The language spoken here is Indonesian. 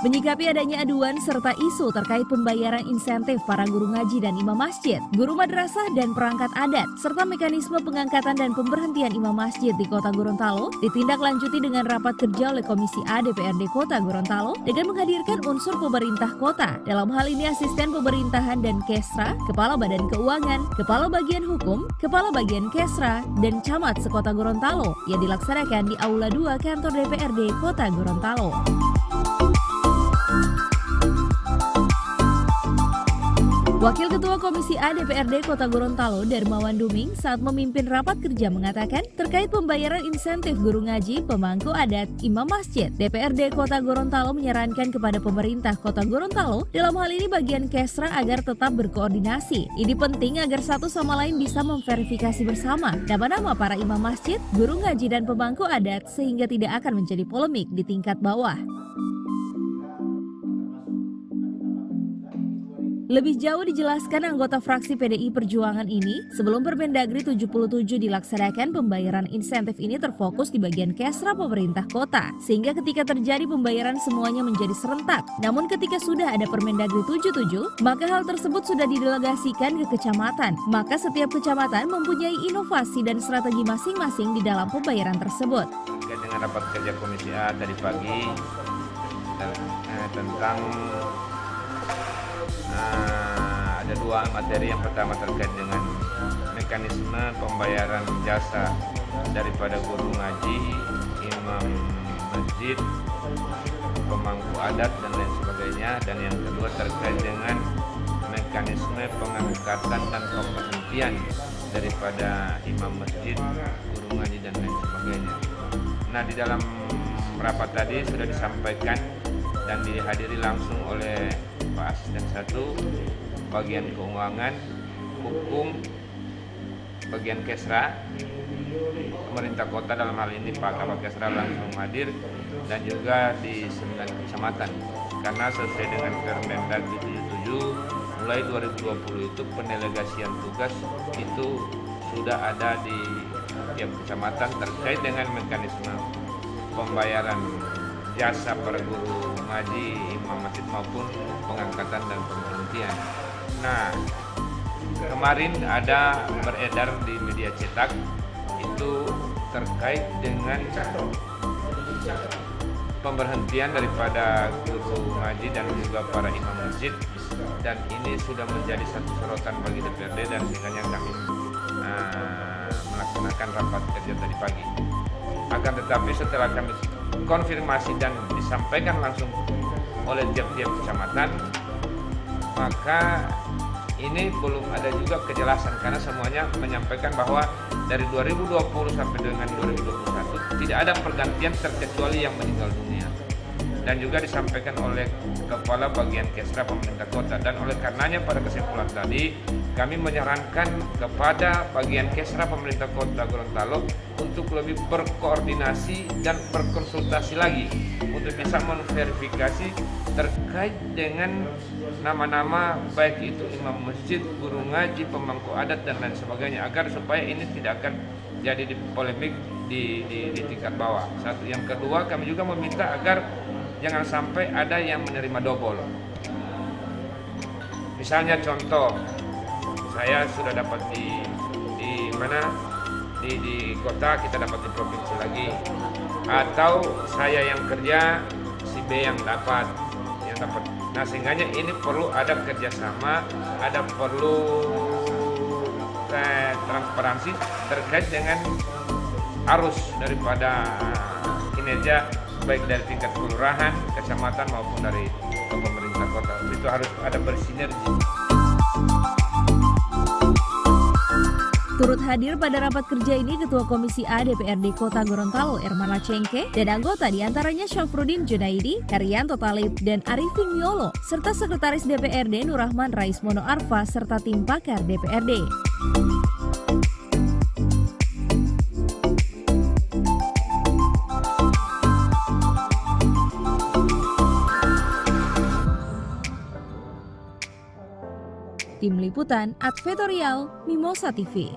Menyikapi adanya aduan serta isu terkait pembayaran insentif para guru ngaji dan imam masjid, guru madrasah dan perangkat adat, serta mekanisme pengangkatan dan pemberhentian imam masjid di Kota Gorontalo, ditindaklanjuti dengan rapat kerja oleh Komisi A DPRD Kota Gorontalo dengan menghadirkan unsur pemerintah kota. Dalam hal ini asisten pemerintahan dan Kesra, Kepala Badan Keuangan, Kepala Bagian Hukum, Kepala Bagian Kesra, dan Camat Sekota Gorontalo yang dilaksanakan di Aula 2 Kantor DPRD Kota Gorontalo. Wakil Ketua Komisi A DPRD Kota Gorontalo, Darmawan Duming, saat memimpin rapat kerja mengatakan terkait pembayaran insentif guru ngaji, pemangku adat, imam masjid, DPRD Kota Gorontalo menyarankan kepada pemerintah Kota Gorontalo dalam hal ini bagian Kesra agar tetap berkoordinasi. Ini penting agar satu sama lain bisa memverifikasi bersama nama-nama para imam masjid, guru ngaji, dan pemangku adat sehingga tidak akan menjadi polemik di tingkat bawah. Lebih jauh dijelaskan anggota fraksi PDI Perjuangan ini, sebelum Permendagri 77 dilaksanakan, pembayaran insentif ini terfokus di bagian Kesra pemerintah kota, sehingga ketika terjadi pembayaran semuanya menjadi serentak. Namun ketika sudah ada Permendagri 77, maka hal tersebut sudah didelegasikan ke kecamatan. Maka setiap kecamatan mempunyai inovasi dan strategi masing-masing di dalam pembayaran tersebut. Dengan rapat kerja Komisi A tadi pagi tentang ada dua materi. Yang pertama terkait dengan mekanisme pembayaran jasa daripada guru ngaji, imam masjid, pemangku adat, dan lain sebagainya. Dan yang kedua terkait dengan mekanisme pengangkatan dan pemberhentian daripada imam masjid, guru ngaji, dan lain sebagainya. Nah, di dalam rapat tadi sudah disampaikan dan dihadiri langsung oleh Pak Asisten 1, bagian keuangan, hukum, bagian Kesra, pemerintah kota dalam hal ini Pak Kabak Kesra langsung hadir, dan juga di 9 kecamatan. Karena sesuai dengan Permendagri 77, mulai 2020 itu pendelegasian tugas itu sudah ada di tiap kecamatan terkait dengan mekanisme pembayaran jasa para guru ngaji, imam masjid maupun pengangkatan dan pemberhentian. Nah, kemarin ada beredar di media cetak itu terkait dengan pemberhentian daripada guru ngaji dan juga para imam masjid, dan ini sudah menjadi satu sorotan bagi DPRD, dan sehingga kami melaksanakan rapat kerja tadi pagi. Akan tetapi setelah kami konfirmasi dan disampaikan langsung oleh tiap-tiap kecamatan, maka ini belum ada juga kejelasan, karena semuanya menyampaikan bahwa dari 2020 sampai dengan 2021 tidak ada pergantian terkecuali yang meninggal dunia. Dan juga disampaikan oleh Kepala Bagian Kesra pemerintah kota, dan oleh karenanya pada kesimpulan tadi kami menyarankan kepada bagian Kesra pemerintah kota Gorontalo untuk lebih berkoordinasi dan berkonsultasi lagi untuk bisa memverifikasi terkait dengan nama-nama baik itu imam masjid, guru ngaji, pemangku adat, dan lain sebagainya, agar supaya ini tidak akan jadi polemik di tingkat bawah. Satu, yang kedua, kami juga meminta agar jangan sampai ada yang menerima double. Misalnya contoh, saya sudah dapat di mana di kota, kita dapat di provinsi lagi, atau saya yang kerja, si B yang dapat. Nah, sehingganya ini perlu ada kerjasama, ada perlu transparansi terkait dengan arus daripada kinerja baik dari tingkat kelurahan, kecamatan maupun dari pemerintah kota. Itu harus ada bersinergi. Turut hadir pada rapat kerja ini Ketua Komisi A DPRD Kota Gorontalo Ermana Cengke dan anggota diantaranya Syafruddin Junaidi, Herianto Talib, dan Arifin Miolo, serta Sekretaris DPRD Nurrahman Raismono Arfa serta tim pakar DPRD. Tim Liputan Advertorial Mimosa TV.